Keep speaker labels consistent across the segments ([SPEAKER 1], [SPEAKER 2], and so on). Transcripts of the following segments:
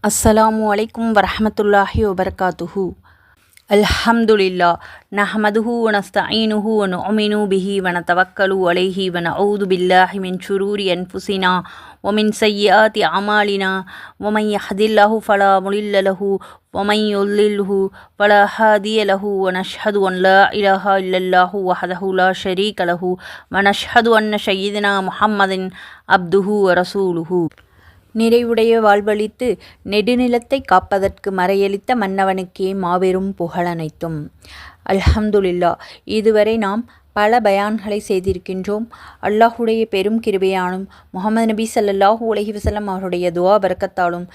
[SPEAKER 1] அஸ்ஸலாமு அலைக்கும் வரஹ்மத்துல்லாஹி வபரகாத்துஹு. அல்ஹம்துலில்லாஹ் நஹ்மதுஹு வ நஸ்தஈனுஹு வ நுஅ்மினு பிஹி வ நதவக்கலு அலைஹி வ நஊது பில்லாஹி மின் ஷுரூரி அன்ஃபுஸினா வ மின் ஸய்யிஆத்தி அமாலினா வ மன் யஹ்தில்லாஹு ஃபலா முலில்ல லஹு வ மன் யுضلில்ஹு ஃபலா ஹாதிய லஹு வ நஷ்ஹது அன் லா இலாஹா இல்லல்லாஹு வஹ்தஹு லா ஷரீக லஹு வ நஷ்ஹது அன்ன ஸய்யிதனா முஹம்மதின் அப்துஹு வ ரசூலுஹு. நிறைவுடைய வாழ்வளித்து நெடுநிலத்தை காப்பதற்கு மறையளித்த மன்னவனுக்கே மாபெரும் புகழனைத்தும். அல்ஹம்துலில்லாஹ். இதுவரை நாம் பல பயான்களை செய்திருக்கின்றோம். அல்லாஹுடைய பெரும் கிருபையாலும் முஹம்மது நபி ஸல்லல்லாஹு அலைஹி வஸல்லம் அவருடைய துஆ பரக்கத்தாலும்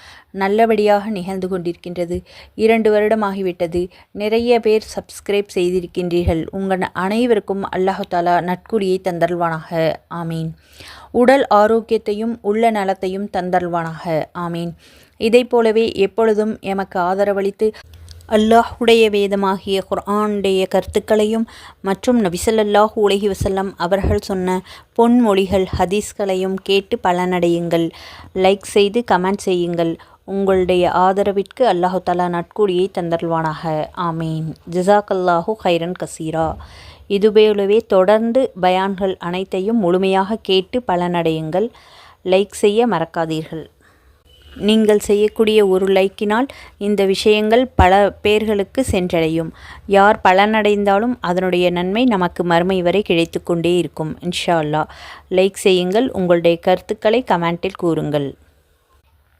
[SPEAKER 1] நல்லபடியாக நிகழ்ந்து கொண்டிருக்கின்றது. 2 வருடமாகிவிட்டது. நிறைய பேர் சப்ஸ்கிரைப் செய்திருக்கின்றீர்கள். உங்கள் அனைவருக்கும் அல்லாஹு தஆலா நற்கூலியை தந்தருள்வானாக. ஆமீன். உடல் ஆரோக்கியத்தையும் உள்ள நலத்தையும் தந்தருள்வானாக. ஆமீன். இதை போலவே எப்பொழுதும் எமக்கு ஆதரவளித்து அல்லாஹுடைய வேதமாகிய குர்ஆனுடைய கருத்துக்களையும் மற்றும் நபி ஸல்லல்லாஹு அலைஹி வஸல்லம் அவர்கள் சொன்ன பொன்மொழிகள் ஹதீஸ்களையும் கேட்டு பலனடையுங்கள். லைக் செய்து கமெண்ட் செய்யுங்கள். உங்களுடைய ஆதரவிற்கு அல்லாஹு தஆலா நற்கூலியை தந்தருள்வானாக. ஆமீன். ஜஸாக்கல்லாஹு ஹைரன் கசீரா. இதுபோலவே தொடர்ந்து பயான்கள் அனைத்தையும் முழுமையாக கேட்டு பலனடையுங்கள். லைக் செய்ய மறக்காதீர்கள். நீங்கள் செய்யக்கூடிய ஒரு லைக்கினால் இந்த விஷயங்கள் பல பேர்களுக்கு சென்றடையும். யார் பலனடைந்தாலும் அதனுடைய நன்மை நமக்கு மறுமை வரை கிடைத்து கொண்டே இருக்கும். இன்ஷா அல்லாஹ். லைக் செய்யுங்கள். உங்களுடைய கருத்துக்களை கமெண்டில் கூறுங்கள்.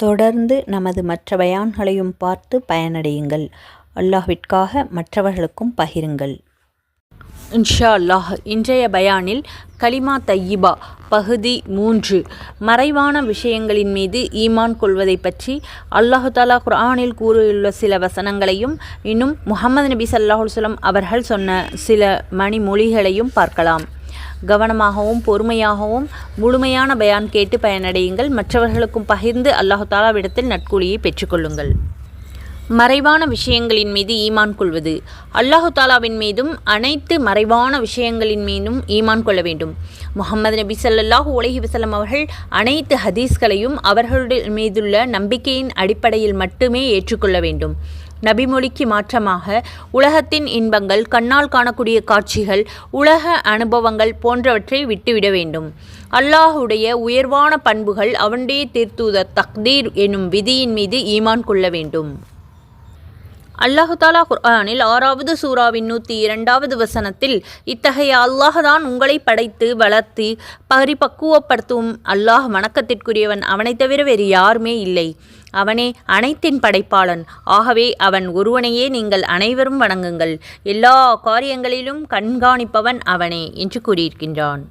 [SPEAKER 1] தொடர்ந்து நமது மற்ற பயான்களையும் பார்த்து பயனடையுங்கள். அல்லாஹ்விற்காக மற்றவர்களுக்கும் பகிருங்கள். இன்ஷா அல்லாஹ். இன்றைய பயானில் கலிமா தய்யிபா பகுதி 3 மறைவான விஷயங்களின் மீது ஈமான் கொள்வதை பற்றி அல்லாஹு தஆலா குர்ஆனில் கூறியுள்ள சில வசனங்களையும் இன்னும் முஹம்மது நபி ஸல்லல்லாஹு அலைஹி வஸல்லம் அவர்கள் சொன்ன சில மணிமொழிகளையும் பார்க்கலாம். கவனமாகவும் பொறுமையாகவும் முழுமையான பயான் கேட்டு பயனடையுங்கள். மற்றவர்களுக்கும் பகிர்ந்து அல்லாஹு தஆலாவிடத்தில் நற்கூலியை பெற்றுக்கொள்ளுங்கள். மறைவான விஷயங்களின் மீது ஈமான் கொள்வது. அல்லாஹு தாலாவின் மீதும் அனைத்து மறைவான விஷயங்களின் மீதும் ஈமான் கொள்ள வேண்டும். முஹம்மது நபி ஸல்லல்லாஹு அலைஹி வஸல்லம் அவர்கள் அனைத்து ஹதீஸ்களையும் அவர்களுடைய மீதுள்ள நம்பிக்கையின் அடிப்படையில் மட்டுமே ஏற்றுக்கொள்ள வேண்டும். நபிமொழிக்கு மாற்றமாக உலகத்தின் இன்பங்கள், கண்ணால் காணக்கூடிய காட்சிகள், உலக அனுபவங்கள் போன்றவற்றை விட்டுவிட வேண்டும். அல்லாஹுடைய உயர்வான பண்புகள், அவனுடைய தீர்த்தூதர் தக்தீர் எனும் விதியின் மீது ஈமான் கொள்ள வேண்டும். அல்லாஹு தாலா குர்ஆனில் 6வது சூராவின் 102வது வசனத்தில் இத்தகைய அல்லாஹ்தான் உங்களை படைத்து வளர்த்து பரிபக்குவப்படுத்தும் அல்லாஹ் வணக்கத்திற்குரியவன், அவனை தவிர வேறு யாருமே இல்லை. அவனே அனைத்தின் படைப்பாளன். ஆகவே அவன் ஒருவனையே நீங்கள் அனைவரும் வணங்குங்கள். எல்லா காரியங்களிலும் கண்காணிப்பவன் அவனே என்று கூறியிருக்கின்றான்.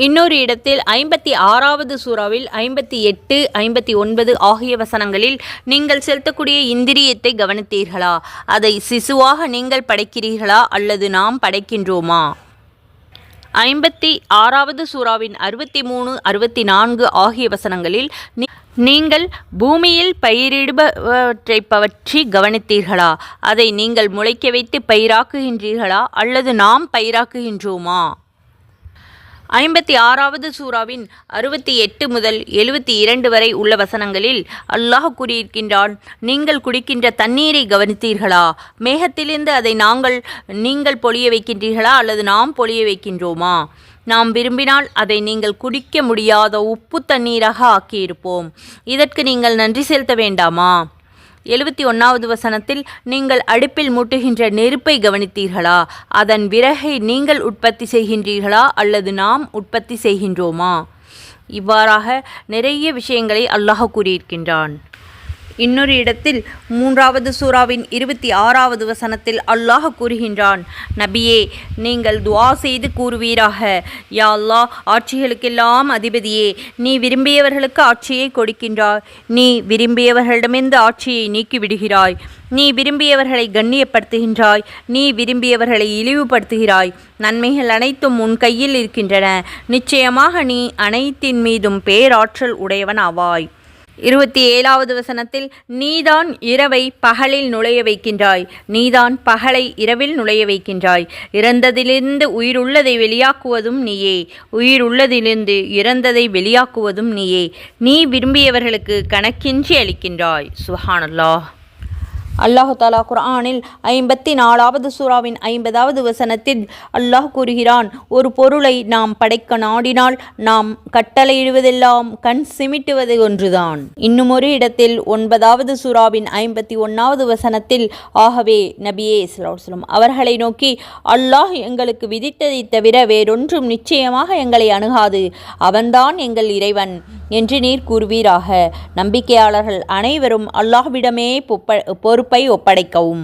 [SPEAKER 1] இன்னொரு இடத்தில் 56வது சூறாவில் 58, 59 ஆகிய வசனங்களில் நீங்கள் செலுத்தக்கூடிய இந்திரியத்தை கவனித்தீர்களா? அதை சிசுவாக நீங்கள் படைக்கிறீர்களா அல்லது நாம் படைக்கின்றோமா? 56வது சூறாவின் 63, 64 ஆகிய வசனங்களில் நீங்கள் பூமியில் பயிரிடுபவற்றை பற்றி கவனித்தீர்களா? அதை நீங்கள் முளைக்க வைத்து பயிராக்குகின்றீர்களா அல்லது நாம் பயிராக்குகின்றோமா? 56வது சூறாவின் 68 முதல் 72 வரை உள்ள வசனங்களில் அல்லாஹ் கூறியிருக்கின்றான், நீங்கள் குடிக்கின்ற தண்ணீரை கவனித்தீர்களா? மேகத்திலிருந்து அதை நீங்கள் பொழிய வைக்கின்றீர்களா அல்லது நாம் பொழிய வைக்கின்றோமா? நாம் விரும்பினால் அதை நீங்கள் குடிக்க முடியாத உப்பு தண்ணீராக ஆக்கியிருப்போம். இதற்கு நீங்கள் நன்றி செலுத்த வேண்டாமா? 71வது வசனத்தில் நீங்கள் அடுப்பில் மூட்டுகின்ற நெருப்பை கவனித்தீர்களா? அதன் விறகை நீங்கள் உற்பத்தி செய்கின்றீர்களா அல்லது நாம் உற்பத்தி செய்கின்றோமா? இவ்வாறாக நிறைய விஷயங்களை அல்லாஹ் கூறியிருக்கின்றான். இன்னொரு இடத்தில் 3வது சூறாவின் 26வது வசனத்தில் அல்லாஹ் கூறுகின்றான், நபியே நீங்கள் துஆ செய்து கூறுவீராக, யா அல்லாஹ், ஆட்சிகளுக்கெல்லாம் அதிபதியே, நீ விரும்பியவர்களுக்கு ஆட்சியை கொடுக்கின்றாய், நீ விரும்பியவர்களிடமிருந்து ஆட்சியை நீக்கிவிடுகிறாய், நீ விரும்பியவர்களை கண்ணியப்படுத்துகின்றாய், நீ விரும்பியவர்களை இழிவுபடுத்துகிறாய், நன்மைகள் அனைத்தும் உன் கையில் இருக்கின்றன, நிச்சயமாக நீ அனைத்தின் மீதும் பேராற்றல் உடையவன் ஆவாய் 27வது வசனத்தில், நீதான் இரவை பகலில் நுழைய வைக்கின்றாய், நீதான் பகலை இரவில் நுழைய வைக்கின்றாய், இறந்ததிலிருந்து உயிருள்ளதை வெளியாக்குவதும் நீயே, உயிருள்ளதிலிருந்து இறந்ததை வெளியாக்குவதும் நீயே, நீ விரும்பியவர்களுக்கு கணக்கின்றி அளிக்கின்றாய். சுப்ஹானல்லாஹ். அல்லாஹு தாலா குர்ஆனில் 54வது சூறாவின் 50வது வசனத்தில் அல்லாஹ் கூறுகிறான், ஒரு பொருளை நாம் படைக்க நாடினால் நாம் கட்டளையிடுவதெல்லாம் கண் சிமிட்டுவது ஒன்றுதான். இன்னும் ஒரு இடத்தில் 9வது சூறாவின் 51வது வசனத்தில், ஆகவே நபியே ஸல்லல்லாஹு அலைஹி வஸல்லம் அவர்களை நோக்கி, அல்லாஹ் எங்களுக்கு விதித்ததை தவிர வேறொன்றும் நிச்சயமாக எங்களை அணுகாது, அவன்தான் எங்கள் இறைவன் என்று நீர் கூறுவீராக. நம்பிக்கையாளர்கள் அனைவரும் அல்லாஹ்விடமே பொறுப்பை ஒப்படைக்கவும்.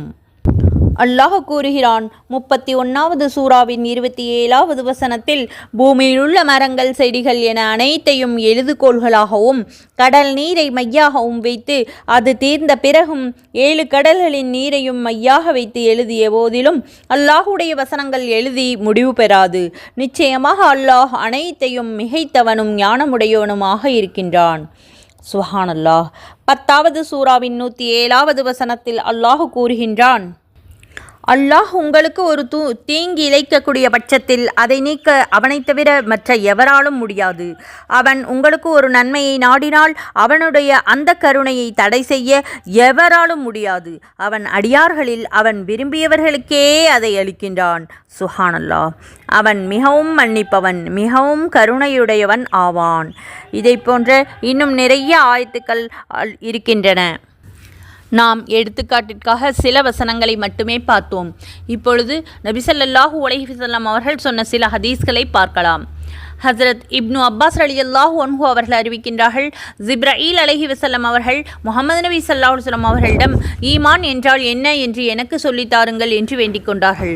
[SPEAKER 1] அல்லாஹ் கூறுகிறான் 31வது சூறாவின் 27வது வசனத்தில், பூமியில் உள்ள மரங்கள் செடிகள் என அனைத்தையும் எழுதுகோள்களாகவும் கடல் நீரை மையாகவும் வைத்து அது தீர்ந்த பிறகும் 7 கடல்களின் நீரையும் மையாக வைத்து எழுதிய போதிலும் அல்லாஹுடைய வசனங்கள் எழுதி முடிவு பெறாது. நிச்சயமாக அல்லாஹ் அனைத்தையும் மிகைத்தவனும் ஞானமுடையவனுமாக இருக்கின்றான். சுப்ஹானல்லாஹ். 10வது சூறாவின் 107வது வசனத்தில் அல்லாஹ் கூறுகின்றான், அல்லாஹ் உங்களுக்கு ஒரு தீங்கி இழைக்கக்கூடிய பட்சத்தில் அதை நீக்க அவனை தவிர மற்ற எவராலும் முடியாது. அவன் உங்களுக்கு ஒரு நன்மையை நாடினால் அவனுடைய அந்த கருணையை தடை செய்ய எவராலும் முடியாது. அவன் அடியார்களில் அவன் விரும்பியவர்களுக்கே அதை அளிக்கின்றான். சுப்ஹானல்லாஹ். அவன் மிகவும் மன்னிப்பவன், மிகவும் கருணையுடையவன் ஆவான். இதை போன்ற இன்னும் நிறைய ஆயத்துக்கள் இருக்கின்றன. நாம் எடுத்துக்காட்டிற்காக சில வசனங்களை மட்டுமே பார்த்தோம். இப்பொழுது நபி ஸல்லல்லாஹு அலைஹி வஸல்லம் அவர்கள் சொன்ன சில ஹதீஸ்களை பார்க்கலாம். ஹஜ்ரத் இப்னு அப்பாஸ் ரலியல்லாஹு அன்ஹு அவர்கள் அறிவிக்கின்றார்கள், ஜிப்ரஈல் அலைஹி வஸல்லம் அவர்கள் முஹம்மது நபி ஸல்லல்லாஹு அலைஹி வஸல்லம் அவர்களிடம் ஈமான் என்றால் என்ன என்று எனக்கு சொல்லித்தாருங்கள் என்று வேண்டிக் கொண்டார்கள்.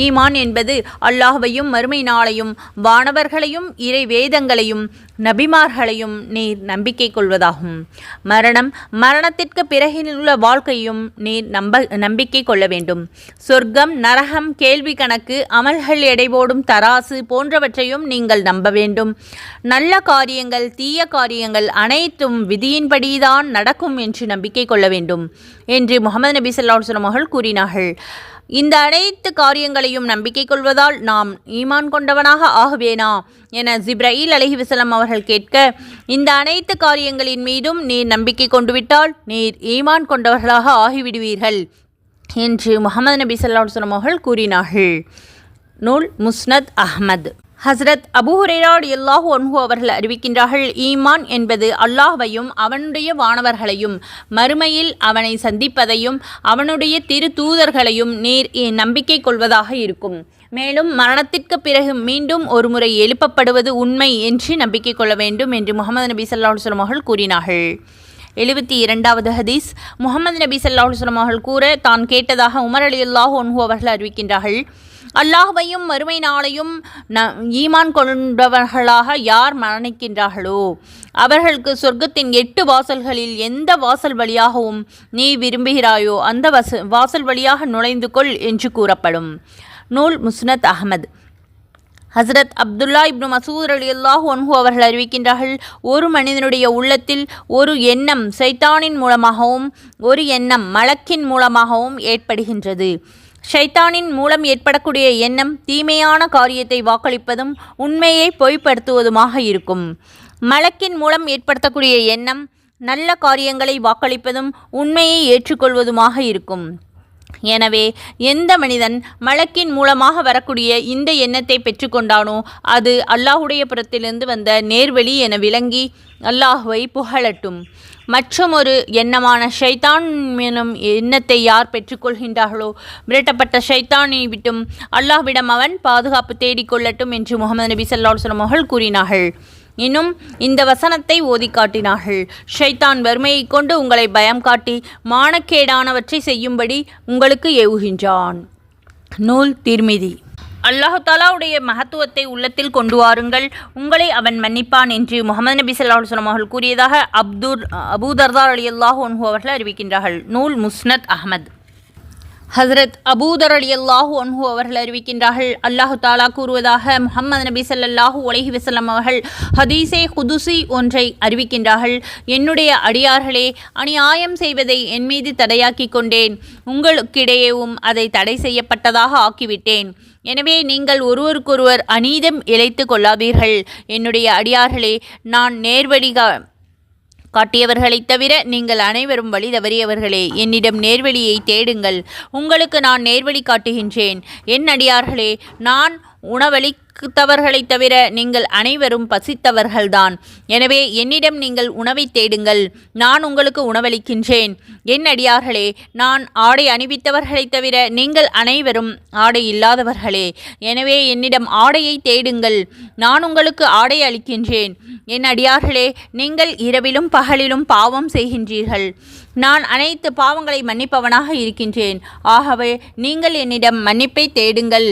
[SPEAKER 1] ஈமான் என்பது அல்லாஹ்வையும் மறுமை நாளையும் வானவர்களையும் இறை வேதங்களையும் நபிமார்களையும் நீர் நம்பிக்கை கொள்வதாகும். மரணத்திற்கு பிறகுள்ள வாழ்க்கையும் நீர் நம்பிக்கை கொள்ள வேண்டும். சொர்க்கம், நரகம், கேள்வி கணக்கு, அமல்கள் எடைபோடும் தராசு போன்றவற்றையும் நீங்கள் நம்ப வேண்டும். நல்ல காரியங்கள், தீய காரியங்கள் அனைத்தும் விதியின்படிதான் நடக்கும் என்று நம்பிக்கை கொள்ள வேண்டும் என்று முஹம்மது நபி ஸல்லல்லாஹு அலைஹி வஸல்லம் அவர்கள் கூறினார்கள். இந்த அனைத்து காரியங்களையும் நம்பிக்கை கொள்வதால் நாம் ஈமான் கொண்டவனாக ஆகுவேனா என ஜிப்ரஈல் அலைஹி வஸல்லம் அவர்கள் கேட்க, இந்த அனைத்து காரியங்களின் மீதும் நீர் நம்பிக்கை கொண்டுவிட்டால் நீர் ஈமான் கொண்டவர்களாக ஆகிவிடுவீர்கள் என்று முஹம்மது நபி ஸல்லல்லாஹு அலைஹி வஸல்லம் அவர்கள் கூறினார்கள். நூல் முஸ்னத் அஹ்மத். ஹஸ்ரத் அபூ ஹுரைரா ரலியல்லாஹு அன்ஹு அவர்கள் அறிவிக்கின்றார்கள், ஈமான் என்பது அல்லாஹ்வையும் அவனுடைய வானவர்களையும் மறுமையில் அவனை சந்திப்பதையும் அவனுடைய திரு தூதர்களையும் நீர் நம்பிக்கை கொள்வதாக இருக்கும். மேலும் மரணத்திற்கு பிறகு மீண்டும் ஒரு முறை எழுப்பப்படுவது உண்மை என்று நம்பிக்கை கொள்ள வேண்டும் என்று முஹம்மது நபி ஸல்லல்லாஹு அலைஹி வஸல்லம் அவர்கள் கூறினார்கள். 72வது ஹதீஸ். முஹம்மது நபி ஸல்லல்லாஹு அலைஹி வஸல்லம் அவர்கள் கூற தான் கேட்டதாக உமர் ரலியல்லாஹு அன்ஹு அவர்கள் அறிவிக்கின்றார்கள், அல்லாஹ்வையும் மறுமை நாளையும் ஈமான் கொண்டவர்களாக யார் மரணிக்கின்றார்களோ அவர்களுக்கு சொர்க்கத்தின் 8 வாசல்களில் எந்த வாசல் வழியாகவும் நீ விரும்புகிறாயோ அந்த வாசல் வழியாக நுழைந்து கொள் என்று கூறப்படும். நூல் முஸ்னத் அஹ்மத். ஹஸ்ரத் அப்துல்லா இப்னு மசூத் ரலியல்லாஹு அன்ஹு அவர்கள் அறிவிக்கின்றார்கள், ஒரு மனிதனுடைய உள்ளத்தில் ஒரு எண்ணம் ஷைத்தானின் மூலமாகவும் ஒரு எண்ணம் மலக்கின் மூலமாகவும் ஏற்படுகின்றது. ஷைத்தானின் மூலம் ஏற்படக்கூடிய எண்ணம் தீமையான காரியத்தை வாக்களிப்பதும் உண்மையை பொய்ப்படுத்துவதுமாக இருக்கும். மலக்கின் மூலம் ஏற்படுத்தக்கூடிய எண்ணம் நல்ல காரியங்களை வாக்களிப்பதும் உண்மையை ஏற்றுக்கொள்வதுமாக இருக்கும். எனவே எந்த மனிதன் மலக்கின் மூலமாக வரக்கூடிய இந்த எண்ணத்தை பெற்றுக்கொண்டானோ அது அல்லாஹுடைய புறத்திலிருந்து வந்த நேர்வழி என விளங்கி அல்லாஹுவை புகழட்டும். மற்றும் ஒரு எண்ணமான ஷைத்தான் எனும் எண்ணத்தை யார் பெற்றுக்கொள்கின்றார்களோ விரட்டப்பட்ட ஷைத்தானை விட்டும் அல்லாஹ்விடம் அவன் பாதுகாப்பு தேடிக்கொள்ளட்டும் என்று முஹம்மது நபி ஸல்லல்லாஹு அலைஹி வஸல்லம் அவர்கள் கூறினார்கள். இன்னும் இந்த வசனத்தை ஓதி காட்டினார்கள், ஷைத்தான் வறுமையை கொண்டு உங்களை பயம் காட்டி மானக்கேடானவற்றை செய்யும்படி உங்களுக்கு ஏவுகின்றான். நூல் திர்மிதி. அல்லாஹு தாலாவுடைய மகத்துவத்தை உள்ளத்தில் கொண்டு வாருங்கள், உங்களை அவன் மன்னிப்பான் என்று முஹம்மது நபி ஸல்லல்லாஹு அலைஹி வஸல்லம் அவர்கள் கூறியதாக அபூ தர்தா ரலியல்லாஹு அன்ஹு அவர்கள் அறிவிக்கின்றார்கள். நூல் முஸ்னத் அஹ்மத். ஹசரத் அபூதர் ரலியல்லாஹு அன்ஹு அவர்கள் அறிவிக்கின்றார்கள், அல்லாஹு தாலா கூறுவதாக, முஹம்மது நபி ஸல்லல்லாஹு அலைஹி வஸல்லம் அவர்கள் ஹதீஸே குதுசி ஒன்றை அறிவிக்கின்றார்கள். என்னுடைய அடியார்களே, அநியாயம் செய்வதை என் மீது தடையாக்கி கொண்டேன், உங்களுக்கிடையேவும் அதை தடை செய்யப்பட்டதாக ஆக்கிவிட்டேன். எனவே நீங்கள் ஒருவருக்கொருவர் அநீதம் இழைத்து கொள்ளாதீர்கள். என்னுடைய அடியார்களே, நான் நேர்வழி காட்டியவர்களைத் தவிர நீங்கள் அனைவரும் வழி தவறியவர்களே. என்னிடம் நேர்வழியை தேடுங்கள், உங்களுக்கு நான் நேர்வழி காட்டுகின்றேன். என் அடியார்களே, நான் உணவளித்தவர்களைத் தவிர நீங்கள் அனைவரும் பசித்தவர்கள்தான். எனவே என்னிடம் நீங்கள் உணவை தேடுங்கள், நான் உங்களுக்கு உணவளிக்கின்றேன். என் அடியார்களே, நான் ஆடை அணிவித்தவர்களைத் தவிர நீங்கள் அனைவரும் ஆடை இல்லாதவர்களே. எனவே என்னிடம் ஆடையை தேடுங்கள், நான் உங்களுக்கு ஆடை அளிக்கின்றேன். என் அடியார்களே, நீங்கள் இரவிலும் பகலிலும் பாவம் செய்கின்றீர்கள். நான் அனைத்து பாவங்களை மன்னிப்பவனாக இருக்கின்றேன். ஆகவே நீங்கள் என்னிடம் மன்னிப்பை தேடுங்கள்,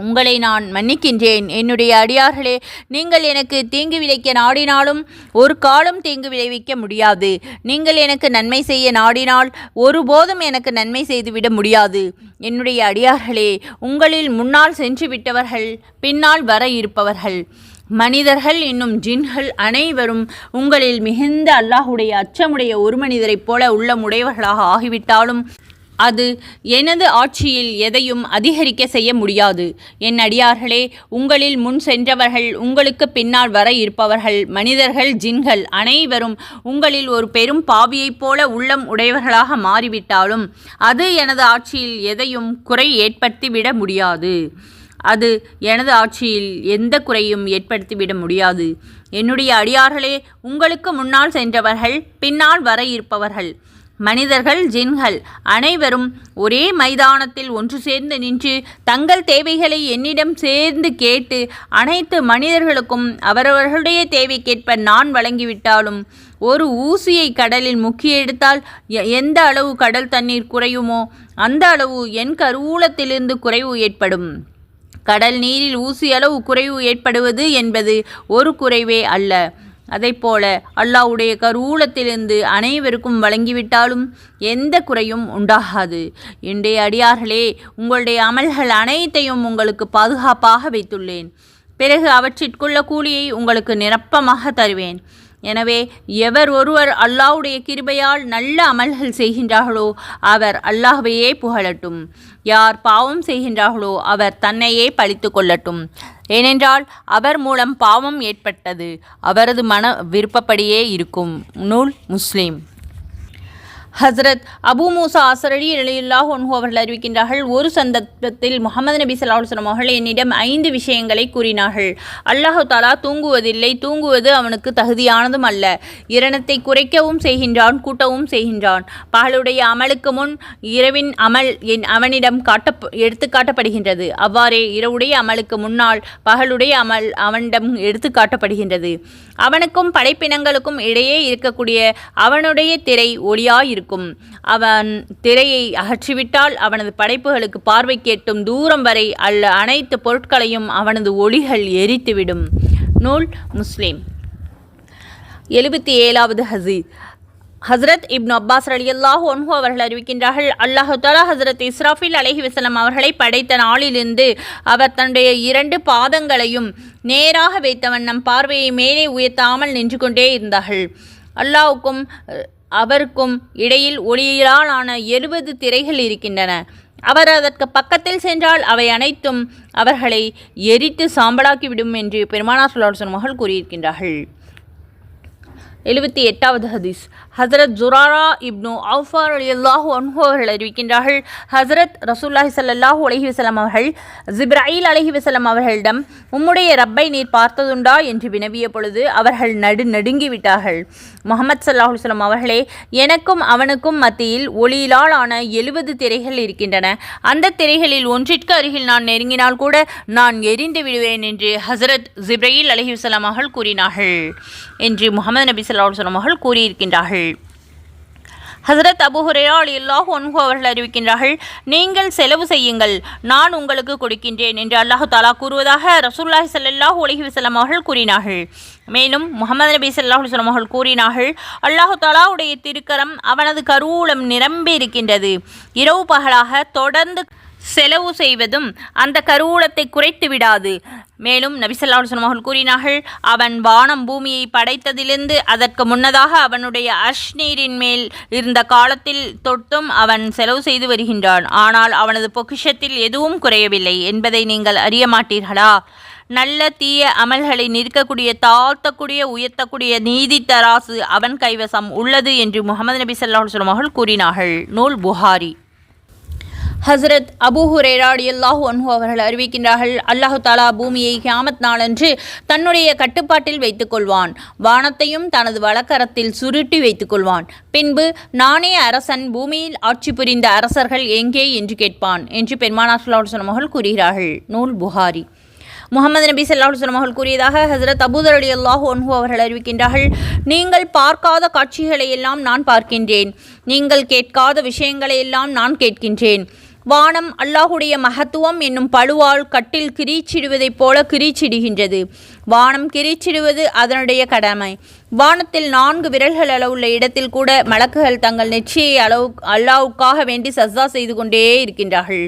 [SPEAKER 1] உங்களை நான் மன்னிக்கின்றேன். என்னுடைய அடியார்களே, நீங்கள் எனக்கு தீங்கு விளைவிக்க நாடினாலும் ஒரு காலம் தீங்கு விளைவிக்க முடியாது. நீங்கள் எனக்கு நன்மை செய்ய நாடினால் ஒருபோதும் எனக்கு நன்மை செய்துவிட முடியாது. என்னுடைய அடியார்களே, உங்களில் முன்னால் சென்று விட்டவர்கள் பின்னால் வர இருப்பவர்கள், மனிதர்கள் இன்னும் ஜின்கள் அனைவரும் உங்களில் மிகுந்த அல்லாஹுடைய அச்சமுடைய ஒரு மனிதரைப் போல உள்ளமுடையவர்களாக ஆகிவிட்டாலும் அது எனது ஆட்சியில் எதையும் அதிகரிக்க செய்ய முடியாது. என் அடியார்களே, உங்களில் முன் சென்றவர்கள், உங்களுக்கு பின்னால் வர இருப்பவர்கள், மனிதர்கள் ஜின்கள் அனைவரும் உங்களில் ஒரு பெரும் பாவியைப் போல உள்ளம் உடையவர்களாக மாறிவிட்டாலும் அது எனது ஆட்சியில் எதையும் குறை ஏற்படுத்திவிட முடியாது. அது எனது ஆட்சியில் எந்த குறையும் ஏற்படுத்திவிட முடியாது. என்னுடைய அடியார்களே, உங்களுக்கு முன்னால் சென்றவர்கள் பின்னால் வர இருப்பவர்கள், மனிதர்கள் ஜின்கள் அனைவரும் ஒரே மைதானத்தில் ஒன்று சேர்ந்து நின்று தங்கள் தேவைகளை என்னிடம் சேர்ந்து கேட்டு அனைத்து மனிதர்களுக்கும் அவரவர்களுடைய தேவைக்கேற்ப நான் வழங்கிவிட்டாலும் ஒரு ஊசியை கடலில் முக்கி எடுத்தால் எந்த அளவு கடல் தண்ணீர் குறையுமோ அந்த அளவு என் கருவூலத்திலிருந்து குறைவு ஏற்படும். கடல் நீரில் ஊசி அளவு குறைவு ஏற்படுவது என்பது ஒரு குறைவே அல்ல. அதைப்போல அல்லாஹ்வுடைய கருவூலத்திலிருந்து அனைவருக்கும் வழங்கிவிட்டாலும் எந்த குறையும் உண்டாகாது. என்னுடைய அடியார்களே, உங்களுடைய அமல்கள் அனைத்தையும் உங்களுக்கு பாதுகாப்பாக வைத்துள்ளேன். பிறகு அவற்றிற்குள்ள கூலியை உங்களுக்கு நிரப்பமாக தருவேன். எனவே எவர் ஒருவர் அல்லாஹ்வுடைய கிருபையால் நல்ல அமல்கள் செய்கின்றார்களோ அவர் அல்லாஹ்வையே புகழட்டும். யார் பாவம் செய்கின்றார்களோ அவர் தன்னையே பழித்து கொள்ளட்டும். ஏனென்றால் அவர் மூலம் பாவம் ஏற்பட்டது அவரது மன விருப்பப்படியே இருக்கும். நூல் முஸ்லிம். ஹசரத் அபு மூசா அஸ்ஸரி ரலியல்லாஹு அன்ஹு அவர்கள் அறிவிக்கின்றார்கள், ஒரு சந்தர்ப்பத்தில் முஹம்மது நபி ஸல்லல்லாஹு அலைஹி வஸல்லம் அவர்கள் என்னிடம் 5 விஷயங்களை கூறினார்கள். அல்லாஹு தாலா தூங்குவதில்லை, தூங்குவது அவனுக்கு தகுதியானதும் அல்ல. இரணத்தை குறைக்கவும் செய்கின்றான், கூட்டவும் செய்கின்றான். பகலுடைய அமலுக்கு முன் இரவின் அமல் அவனிடம் எடுத்து காட்டப்படுகின்றது. அவ்வாறே இரவுடைய அமலுக்கு முன்னால் பகலுடைய அமல் அவனிடம் எடுத்து காட்டப்படுகின்றது. அவனுக்கும் படைப்பினங்களுக்கும் இடையே இருக்கக்கூடிய அவனுடைய திரை ஒளியாயிருக்கும். அவன் திரையை அகற்றிவிட்டால் அவனது படைப்புகளுக்கு பார்வை கேட்டும் தூரம் வரை அனைத்து பொருட்களையும் அவனது ஒளிகள் எரித்துவிடும். நூல் முஸ்லிம். 77வது ஹதீஸ். ஹசரத் இப்னு அப்பாஸ் ரலியல்லாஹு அன்ஹு அவர்கள் அறிவிக்கின்றார்கள், அல்லாஹு தஆலா ஹசரத் இஸ்ராஃபில் அலைஹி வஸல்லம் அவர்களை படைத்த நாளிலிருந்து அவர் தன்னுடைய 2 பாதங்களையும் நேராக வைத்த வண்ணம் பார்வையை மேலே உயர்த்தாமல் நின்று கொண்டே இருந்தார்கள். அல்லாஹ்வுக்கும் அவருக்கும் இடையில் ஒளியிலான 70 திரைகள் இருக்கின்றன. அவர் அதற்கு பக்கத்தில் சென்றால் அவை அனைத்தும் அவர்களை எரித்து சாம்பலாக்கிவிடும் என்று பெருமானார் ஸல்லல்லாஹு அலைஹி வஸல்லம் அவர்கள் கூறியிருக்கின்றார்கள். 78வது ஹதீஸ். ஹசரத் ஜுராரா இப்னு அவ்ஃபா ரலியல்லாஹு அன்ஹு அவர்கள் அறிவிக்கின்றார்கள், ஹசரத் ரசூலுல்லாஹி ஸல்லல்லாஹு அலைஹி வஸல்லம் அவர்கள் ஜிப்ராயில் அலைஹி வஸல்லம் அவர்களிடம் உம்முடைய ரப்பை நீர் பார்த்ததுண்டா என்று வினவிய பொழுது அவர்கள் நடுங்கிவிட்டார்கள். முஹம்மது ஸல்லல்லாஹு அலைஹி வஸல்லம் அவர்களே, எனக்கும் அவனுக்கும் மத்தியில் ஒளியிலான 70 திரைகள் இருக்கின்றன. அந்த திரைகளில் ஒன்றிற்கு அருகில் நான் நெருங்கினால் கூட நான் எரிந்து விடுவேன் என்று ஹசரத் ஜிப்ராயில் அலைஹி வஸல்லம் அவர்கள் கூறினார்கள் என்று முஹம்மது நபி ஸல்லல்லாஹு அலைஹி வஸல்லம் அவர்கள் கூறியிருக்கின்றார்கள். ஹஸரத் அபூ ஹுரைரா ரலியல்லாஹு அன்ஹு அவர்கள் அறிவிக்கின்றார்கள், நீங்கள் செலவு செய்யுங்கள், நான் உங்களுக்கு கொடுக்கின்றேன் என்று அல்லாஹ் தஆலா கூறுவதாக ரசூலுல்லாஹி ஸல்லல்லாஹு அலைஹி வஸல்லம் அவர்கள் கூறினார்கள். மேலும் முஹம்மது நபி ஸல்லல்லாஹு அலைஹி வஸல்லம் அவர்கள் கூறினார்கள், அல்லாஹ் தஆலாவுடைய திருக்கரம் அவனது கருவூலம் நிரம்பி இருக்கின்றது. இரவு பகலாக தொடர்ந்து செலவு செய்வதும் அந்த கருவூலத்தை குறைத்து விடாது. மேலும் நபி ஸல்லல்லாஹு அலைஹி வஸல்லம் அவர்கள் கூறினார்கள், அவன் வானம் பூமியை படைத்ததிலிருந்து அதற்கு முன்னதாக அவனுடைய அர்ஷ் நீரின் மேல் இருந்த காலத்தில் தொட்டும் அவன் செலவு செய்து வருகின்றான். ஆனால் அவனது பொக்கிஷத்தில் எதுவும் குறையவில்லை என்பதை நீங்கள் அறிய மாட்டீர்களா? நல்ல தீய அமல்களை நிற்கக்கூடிய, தாழ்த்தக்கூடிய, உயர்த்தக்கூடிய நீதி தராசு அவன் கைவசம் உள்ளது என்று முஹம்மது நபி ஸல்லல்லாஹு அலைஹி வஸல்லம் அவர்கள் கூறினார்கள். நூல் புகாரி. ஹஸரத் அபூ ஹுரைரா ரலியல்லாஹு அன்ஹு அவர்கள் அறிவிக்கின்றார்கள், அல்லாஹ் தஆலா பூமியை கியாமத் நாளன்று தன்னுடைய கட்டுப்பாட்டில் வைத்துக்கொள்வான், வானத்தையும் தனது வலக்கரத்தில் சுருட்டி வைத்துக்கொள்வான். பின்பு நானே அரசன், பூமியில் ஆட்சி புரிந்த அரசர்கள் எங்கே என்று கேட்பான் என்று பெருமானார் ஸல்லல்லாஹு அலைஹி வஸல்லம் அவர்கள் கூறுகிறார்கள். நூல் புகாரி. முஹம்மது நபி ஸல்லல்லாஹு அலைஹி வஸல்லம் அவர்கள் கூறியதாக ஹஸரத் அபூ தர் ரலியல்லாஹு அன்ஹு அவர்கள் அறிவிக்கின்றார்கள், நீங்கள் பார்க்காத காட்சிகளை எல்லாம் நான் பார்க்கின்றேன், நீங்கள் கேட்காத விஷயங்களை எல்லாம் நான் கேட்கின்றேன். வானம் அல்லாஹுடைய மகத்துவம் என்னும் பழுவால் கட்டில் கிரீச்சிடுவதைப் போல கிரீச்சிடுகின்றது. வானம் கிரீச்சிடுவது அதனுடைய கடமை. வானத்தில் 4 விரல்கள் அளவுள்ள இடத்தில் கூட மலக்குகள் தங்கள் நெற்றியை அல்லாஹ்வுக்காக வேண்டி சஜ்தா செய்து கொண்டே இருக்கின்றார்கள்.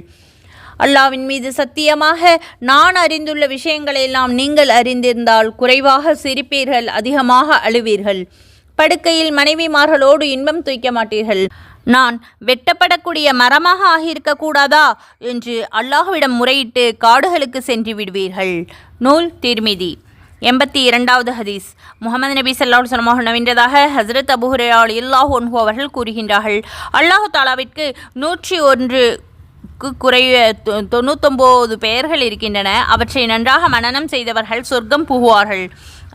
[SPEAKER 1] அல்லாஹ்வின் மீது சத்தியமாக, நான் அறிந்துள்ள விஷயங்களெல்லாம் நீங்கள் அறிந்திருந்தால் குறைவாக சிரிப்பீர்கள், அதிகமாக அழுவீர்கள். படுக்கையில் மனைவிமார்களோடு இன்பம் துய்க்க மாட்டீர்கள். நான் வெட்டப்படக்கூடிய மரமாக ஆகியிருக்கக்கூடாதா என்று அல்லாஹ்விடம் முறையிட்டு காடுகளுக்கு சென்று விடுவீர்கள். நூல் திர்மிதி. 82வது ஹதீஸ். முஹம்மது நபி ஸல்லல்லாஹு அலைஹி வஸல்லம் நவின்றதாக ஹஸரத் அபூ ஹுரைரா ரலியல்லாஹு அன்ஹு அவர்கள் கூறுகின்றார்கள், அல்லாஹ் தஆலாவிற்கு 101 குறைய 99 பெயர்கள் இருக்கின்றன. அவற்றை நன்றாக மனனம் செய்தவர்கள் சொர்க்கம் புகுவார்கள்.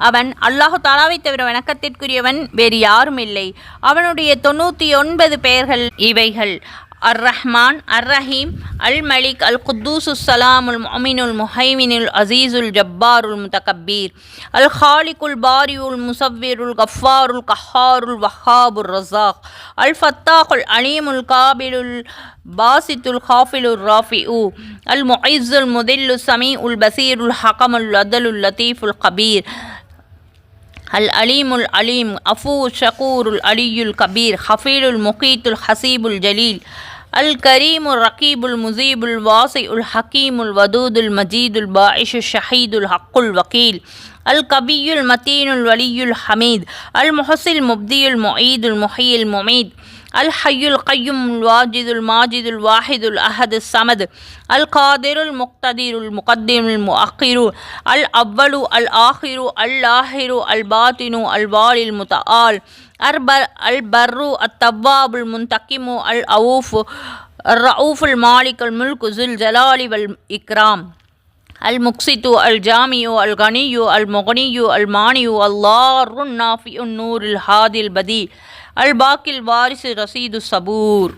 [SPEAKER 1] அவன் அல்லாஹு தஆலாவை தவிர வணக்கத்திற்குரியவன் வேறு யாரும் இல்லை. அவனுடைய 99 பெயர்கள் இவைகள்: அர் ரஹ்மான், அர் ரஹீம், அல் மலிக், அல் குத்தூசு ஸலாமுல் முஃமினுல் முஹைமினுல் அஸீஸுல் ஜப்பாருல் முதகப்பீர், அல் ஹாலிகுல் பாரியுல் முஸவ்விருல் கஃபாருல் கஹ்ஹாருல் வஹ்ஹாபுர் ரஸாக், அல் ஃபத்தாஹுல் அலீமுல் காபிலுல் பாசித்துல் ஹாஃபிலுர் ராஃபிஉ, அல் முஇஸ்ஸுல் முதில்லு ஸமீஉல் பஸீருல் ஹகமுல் அத்லுல் லத்தீஃபுல் கபீர், அல் அலீமுல் அலீம், அஃபூ ஷகூருல் அலியுல் கபீர், ஹஃபீலுல் முகீத்துல் ஹசீபுல் ஜலீல், அல் கரீமுல் ரகீபுல் முஜீபுல் வாசிஉல் ஹக்கீமுல் வதூதுல் மஜீதுல் பாயிஷு ஷஹீதுல் ஹக்குல் வக்கீல், அல் கபியுல் மத்தீனுல் வலியுல் ஹமீத், அல் முஹஸில் முப்தியுல் முஈதுல் முஹியில் முமீத், அல் ஹய்யுல் கய்யுமுல் வாஜிதுல் மாஜிதுல் வாஹிதுல் அஹது சமத், அல் காதிருல் முக்ததிருல் முகத்திமுல் முஅக்கிரு, அல் அவ்வலு அல் ஆஹிரு அல் லாஹிரு அல் பாத்தினு அல் வாலில் முத்தஆல், அல் பர்ரு அத் தவ்வாபுல் முன்தக்கிமு அல் அவுஃபு அர் ரவுஃபுல் மாலிகுல் முல்கு ஸுல் ஜலாலி வல் இக்ராம், அல் முக்சித்து அல் ஜாமியு அல் கனியு அல் முகனியு அல் மானியு அல்லாஹ்ருன் நாஃபியுன் நூரில் ஹாதில் பதி, அல் பாக்கில் வாரிசு ரசீது சபூர்.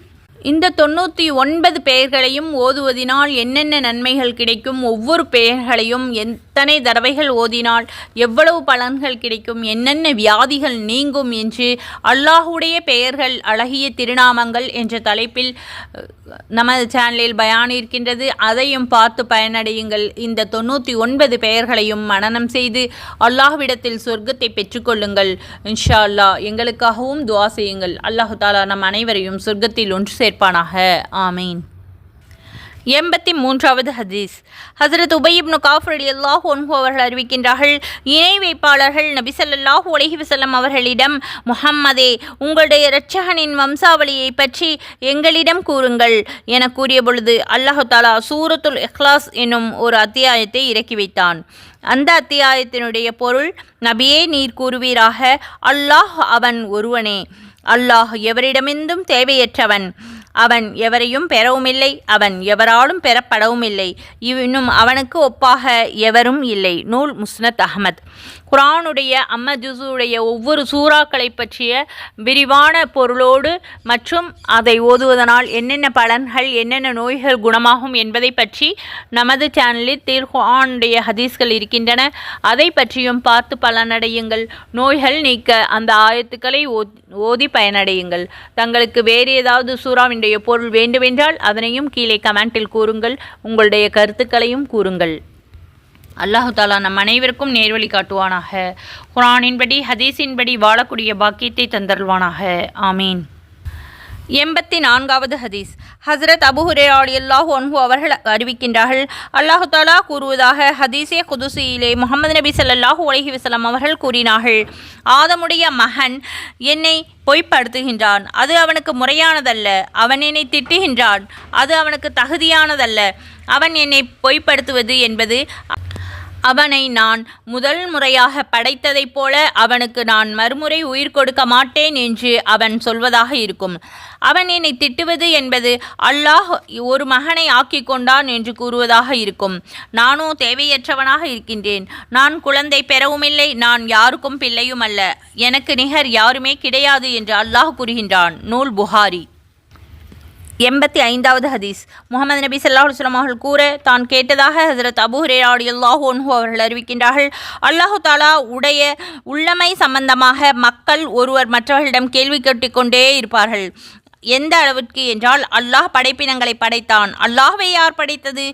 [SPEAKER 1] இந்த 99 பெயர்களையும் ஓதுவதினால் என்னென்ன நன்மைகள் கிடைக்கும், ஒவ்வொரு பெயர்களையும் எத்தனை தடவைகள் ஓதினால் எவ்வளவு பலன்கள் கிடைக்கும், என்னென்ன வியாதிகள் நீங்கும் என்று அல்லாஹுடைய பெயர்கள் அழகிய திருநாமங்கள் என்ற தலைப்பில் நமது சேனலில் பயான் இருக்கின்றது. அதையும் பார்த்து பயனடையுங்கள். இந்த 99 பெயர்களையும் மனனம் செய்து அல்லாஹ்விடத்தில் சொர்க்கத்தை பெற்றுக்கொள்ளுங்கள். இன்ஷா அல்லாஹ் எங்களுக்காகவும் துஆ செய்யுங்கள். அல்லாஹு தஆலா நம் அனைவரையும் சொர்க்கத்தில் ஒன்று சேர்ப்பானாக. ஆமீன். 83வது ஹதீஸ். ஹஸரத் உபய் இப்னு காஃப் ரலியல்லாஹு அன்ஹு அவர்கள் அறிவிக்கின்றார்கள், இணை வைப்பாளர்கள் நபி ஸல்லல்லாஹு அலைஹி வஸல்லம் அவர்களிடம், முஹம்மதே, உங்களுடைய இரட்சகனின் வம்சாவளியை பற்றி எங்களிடம் கூறுங்கள் என கூறிய பொழுது அல்லாஹ் தஆலா சூரத்துல் இக்லாஸ் என்னும் ஒரு அத்தியாயத்தை இறக்கி வைத்தான். அந்த அத்தியாயத்தினுடைய பொருள், நபியே, நீர் கூறுவீராக, அல்லாஹ் அவன் ஒருவனே. அல்லாஹ் எவரிடமிருந்தும் தேவையற்றவன். அவன் எவரையும் பெறவுமில்லை, அவன் எவராலும் பெறப்படவும் இல்லை. இன்னும் அவனுக்கு ஒப்பாக எவரும் இல்லை. நூல் முஸ்னத் அஹ்மத். குர்ஆனுடைய அம்ம ஜுஸுடைய ஒவ்வொரு சூறாக்களை பற்றிய விரிவான பொருளோடு மற்றும் அதை ஓதுவதனால் என்னென்ன பலன்கள் என்னென்ன நோய்கள் குணமாகும் என்பதை பற்றி நமது சேனலில் குர்ஆனுடைய ஹதீஸ்கள் இருக்கின்றன. அதை பற்றியும் பார்த்து பலனடையுங்கள். நோய்கள் நீக்க அந்த ஆயத்துக்களை ஓதி பயனடையுங்கள். தங்களுக்கு வேறு ஏதாவது சூறாவினுடைய பொருள் வேண்டுமென்றால் அதனையும் கீழே கமெண்டில் கூறுங்கள். உங்களுடைய கருத்துக்களையும் கூறுங்கள். அல்லாஹு தாலா நம் அனைவருக்கும் நேர்வழி காட்டுவானாக. குர்ஆனின்படி ஹதீஸின்படி வாழக்கூடிய பாக்கியத்தை தந்தருள்வானாக. ஆமீன். 84வது ஹதீஸ். ஹஸ்ரத் அபூ ஹுரைரா ரலியல்லாஹு அன்ஹு அவர்கள் அறிவிக்கின்றார்கள், அல்லாஹு தஆலா கூறுவதாக, ஹதீஸே குதுசியிலே முஹம்மது நபி ஸல்லல்லாஹு அலைஹி வஸல்லம் அவர்கள் கூறினார்கள், ஆதமுடைய மகன் என்னை பொய்ப்படுத்துகின்றான், அது அவனுக்கு முறையானதல்ல. அவன் என்னை திட்டுகின்றான், அது அவனுக்கு தகுதியானதல்ல. அவன் என்னை பொய்ப்படுத்துவது என்பது அவனை நான் முதல் முறையாக படைத்ததைப் போல அவனுக்கு நான் மறுமுறை உயிர் கொடுக்க மாட்டேன் என்று அவன் சொல்வதாக இருக்கும். அவன் என்னை திட்டுவது என்பது அல்லாஹ் ஒரு மகனை ஆக்கி கொண்டான் என்று கூறுவதாக இருக்கும். நானோ தேவையற்றவனாக இருக்கின்றேன். நான் குழந்தை பெறவுமில்லை, நான் யாருக்கும் பிள்ளையும் அல்ல, எனக்கு நிகர் யாருமே கிடையாது என்று அல்லாஹ் கூறுகின்றான். நூல் புகாரி. 85வது ஹதீஸ். முஹம்மது நபி ஸல்லல்லாஹு அலைஹி வஸல்லம் அவர்கள் கூற தான் கேட்டதாக ஹஸரத் அபூ ஹுரைரா ரலியல்லாஹு அன்ஹு அவர்கள் அறிவிக்கின்றார்கள், அல்லாஹு தஆலா உடைய உள்ளமை சம்பந்தமாக மக்கள் ஒருவர் மற்றவர்களிடம் கேள்வி கேட்டுக்கொண்டே இருப்பார்கள். எந்த அளவிற்கு என்றால், அல்லாஹ் படைப்பினங்களை படைத்தான், அல்லாஹ்வை யார் படைத்தது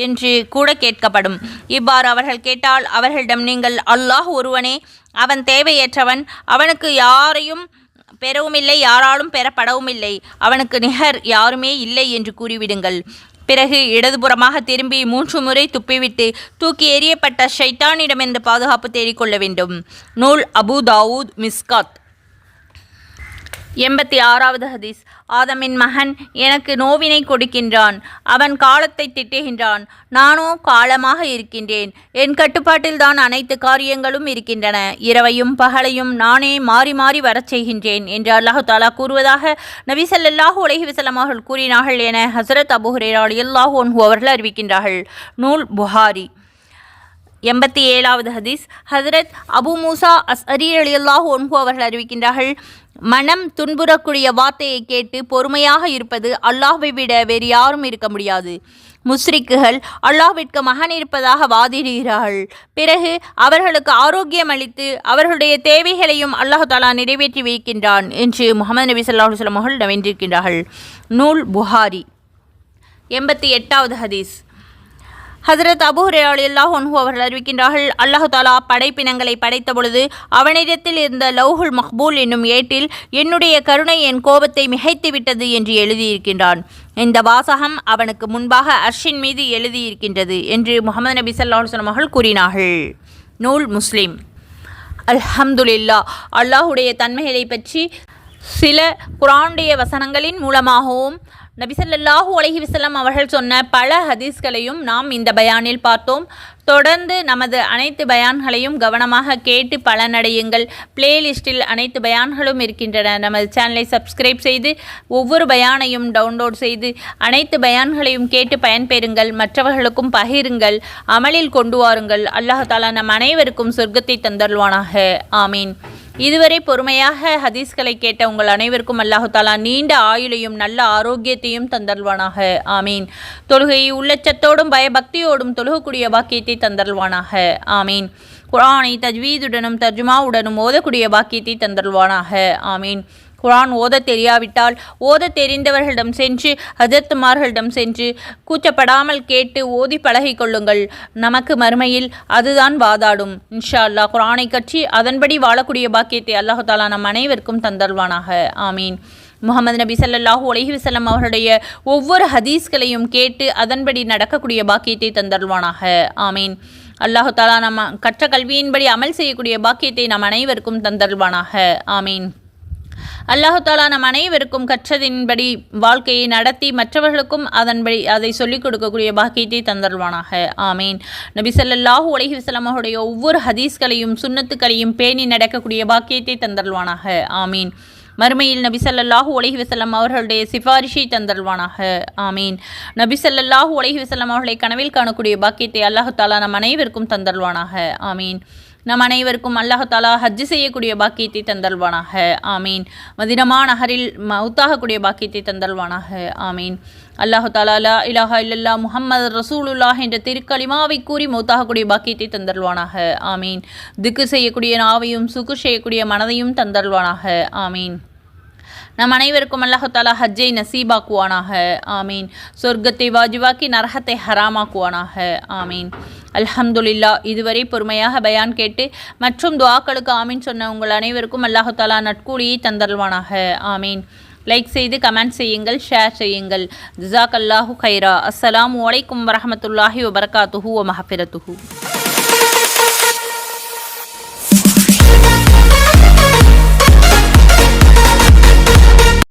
[SPEAKER 1] என்று கூட கேட்கப்படும். இவ்வாறு அவர்கள் கேட்டால் அவர்களிடம், நீங்கள் அல்லாஹ் ஒருவனே, அவன் தேவையற்றவன், அவனுக்கு யாரையும் பெறவுமில்லை, யாராலும் பெறப்படவும் இல்லை, அவனுக்கு நிகர் யாருமே இல்லை என்று கூறிவிடுங்கள். பிறகு இடதுபுறமாக திரும்பி 3 முறை துப்பிவிட்டு தூக்கி எறியப்பட்ட ஷைத்தானிடமிருந்து பாதுகாப்பு தேடிக்கொள்ள வேண்டும். நூல் அபூ தாவூத் மிஸ்காத். 86வது ஹதீஸ். ஆதமின் மகன் எனக்கு நோவினை கொடுக்கின்றான், அவன் காலத்தை திட்டுகின்றான், நானோ காலமாக இருக்கின்றேன். என் கட்டுப்பாட்டில் தான் அனைத்து காரியங்களும் இருக்கின்றன. இரவையும் பகலையும் நானே மாறி மாறி வரச் செய்கின்றேன் என்று அல்லாஹு தாலா கூறுவதாக நபி ஸல்லல்லாஹு அலைஹி வஸல்லம் அவர்கள் கூறினார்கள் என ஹஸரத் அபூ ஹுரைரா ரலியல்லாஹு அன்ஹு அவர்கள் அறிவிக்கின்றார்கள். நூல் புகாரி. 87வது ஹதீஸ். ஹஸரத் அபூ மூசா அஸ்அரி ரலியல்லாஹு அன்ஹு அவர்கள் அறிவிக்கின்றார்கள், மனம் துன்புறக்கூடிய வார்த்தையை கேட்டு பொறுமையாக இருப்பது அல்லாஹ்வை விட வேறு யாரும் இருக்க முடியாது. முஸ்ரிக்குகள் அல்லாஹ்விற்கு மகன் இருப்பதாக வாதிடுகிறார்கள். பிறகு அவர்களுக்கு ஆரோக்கியம் அளித்து அவர்களுடைய தேவைகளையும் அல்லாஹ் தஆலா நிறைவேற்றி வைக்கின்றான் என்று முஹம்மது நபி ஸல்லல்லாஹு அலைஹி வஸல்லம் அவர்கள் வென்றிருக்கின்றார்கள். நூல் புகாரி. 88வது ஹதீஸ். ஹஸரத் அபூ ஹுரைரா ரலியல்லாஹு அன்ஹு அவர்கள் அறிவிக்கின்றார்கள், அல்லாஹு தஆலா படைப்பினங்களை படைத்த பொழுது அவனிடத்தில் இருந்த லௌஹுல் மஹ்பூல் என்னும் ஏட்டில் என்னுடைய கருணை என் கோபத்தை மிகைத்து விட்டது என்று எழுதியிருக்கின்றான். இந்த வாசகம் அவனுக்கு முன்பாக அர்ஷின் மீது எழுதியிருக்கின்றது என்று முஹம்மது நபி ஸல்லல்லாஹு அலைஹி வஸல்லம் அவர்கள் கூறினார்கள். நூல் முஸ்லிம். அல்ஹம்துலில்லாஹ். அல்லாஹுடைய தன்மைகளை பற்றி சில குர்ஆனுடைய வசனங்களின் மூலமாகவும் நபி ஸல்லல்லாஹு அலைஹி வஸல்லம் அவர்கள் சொன்ன பல ஹதீஸ்களையும் நாம் இந்த பயானில் பார்த்தோம். தொடர்ந்து நமது அனைத்து பயான்களையும் கவனமாக கேட்டு பலனடையுங்கள். பிளேலிஸ்டில் அனைத்து பயான்களும் இருக்கின்றன. நமது சேனலை சப்ஸ்கிரைப் செய்து ஒவ்வொரு பயானையும் டவுன்லோட் செய்து அனைத்து பயான்களையும் கேட்டு பயன்பெறுங்கள். மற்றவர்களுக்கும் பகிருங்கள், அமலில் கொண்டு வாருங்கள். அல்லாஹ் தஆலா நம் அனைவருக்கும் சொர்க்கத்தை தந்தருள்வானாக. ஆமீன். இதுவரை பொறுமையாக ஹதீஸ்களை கேட்ட உங்கள் அனைவருக்கும் அல்லாஹு தஆலா நீண்ட ஆயுளையும் நல்ல ஆரோக்கியத்தையும் தந்தருள்வானாக. ஆமீன். தொழுகையை உள்ளச்சத்தோடும் பயபக்தியோடும் தொழுகக்கூடிய பாக்கியத்தை தந்தருள்வானாக. ஆமீன். குர்ஆனை தஜ்வீதுடனும் தர்ஜுமாவுடனும் ஓதக்கூடிய பாக்கியத்தை தந்தருள்வானாக. ஆமீன். குர்ஆன் ஓத தெரியாவிட்டால் ஓத தெரிந்தவர்களிடம் சென்று ஹஜரத்துமார்களிடம் சென்று கூச்சப்படாமல் கேட்டு ஓதி பழகிக் கொள்ளுங்கள். நமக்கு மறுமையில் அதுதான் வாதாடும். இன்ஷா அல்லாஹ் குர்ஆனை கற்றி அதன்படி வாழக்கூடிய பாக்கியத்தை அல்லாஹ் தஆலா நம் அனைவருக்கும் தந்தருள்வானாக. ஆமீன். முஹம்மது நபி ஸல்லல்லாஹு அலைஹி வஸல்லம் அவர்களுடைய ஒவ்வொரு ஹதீஸ்களையும் கேட்டு அதன்படி நடக்கக்கூடிய பாக்கியத்தை தந்தருள்வானாக. ஆமீன். அல்லாஹ் தஆலா நம்ம கற்ற கல்வியின்படி அமல் செய்யக்கூடிய பாக்கியத்தை நம் அனைவருக்கும் தந்தருள்வானாக. ஆமீன். அல்லாஹு தஆலா நம் அனைவருக்கும் கற்றதின்படி வாழ்க்கையை நடத்தி மற்றவர்களுக்கும் அதன்படி அதை சொல்லிக் கொடுக்கக்கூடிய பாக்கியத்தை தந்தருள்வானாக. ஆமீன். நபி ஸல்லல்லாஹு அலைஹி வஸல்லம் அவருடைய ஒவ்வொரு ஹதீஸ்களையும் சுன்னத்துக்களையும் பேணி நடக்கக்கூடிய பாக்கியத்தை தந்தருள்வானாக. ஆமீன். மறுமையில் நபி ஸல்லல்லாஹு அலைஹி வஸல்லம் அவர்களுடைய சிபாரிஷை தந்தருள்வானாக. ஆமீன். நபி ஸல்லல்லாஹு அலைஹி வஸல்லம் அவர்களை கனவில் காணக்கூடிய பாக்கியத்தை அல்லாஹ் தஆலா நம் அனைவருக்கும் தந்தருள்வானாக. ஆமீன். நம் அனைவருக்கும் அல்லாஹ் தஆலா ஹஜ் செய்யக்கூடிய பாக்கியத்தை தந்தல்வானாக, ஆமீன். மதீனா நகரில் மௌத்தாகக்கூடிய பாக்கியத்தை தந்தல்வானாக, ஆமீன். அல்லாஹ் தஆலா லா இலாஹா இல்லல்லாஹ் முஹம்மது ரசூலுல்லாஹ் என்ற திருக்கலிமாவை கூறி மௌத்தாகக்கூடிய பாக்கியத்தை தந்தல்வானாக, ஆமீன். திக்ர் செய்யக்கூடிய நாவையும் சுக்ர் செய்யக்கூடிய மனதையும் தந்தல்வானாக, ஆமீன். நம் அனைவருக்கும் அல்லாஹ் தஆலா ஹஜ்ஜை நசீபாக்குவானாக, ஆமீன். சொர்க்கத்தை வாஜிபாக்கி நரகத்தை ஹராமாக்குவானாக, ஆமீன். அல்ஹம்துலில்லாஹ். இதுவரை பொறுமையாக பயான் கேட்டு மற்றும் துஆக்களுக்கு ஆமீன் சொன்ன உங்கள் அனைவருக்கும் அல்லாஹ் தஆலா நட்கூலியை தந்தல்வானாக, ஆமீன். லைக் செய்து கமெண்ட் செய்யுங்கள், ஷேர் செய்யுங்கள். ஜஸாக்கல்லாஹு கைரா. அஸ்ஸலாமு அலைக்கும் வரஹ்மத்துல்லாஹி வபரகாத்துஹு வ மஹ்ஃபிரத்துஹு.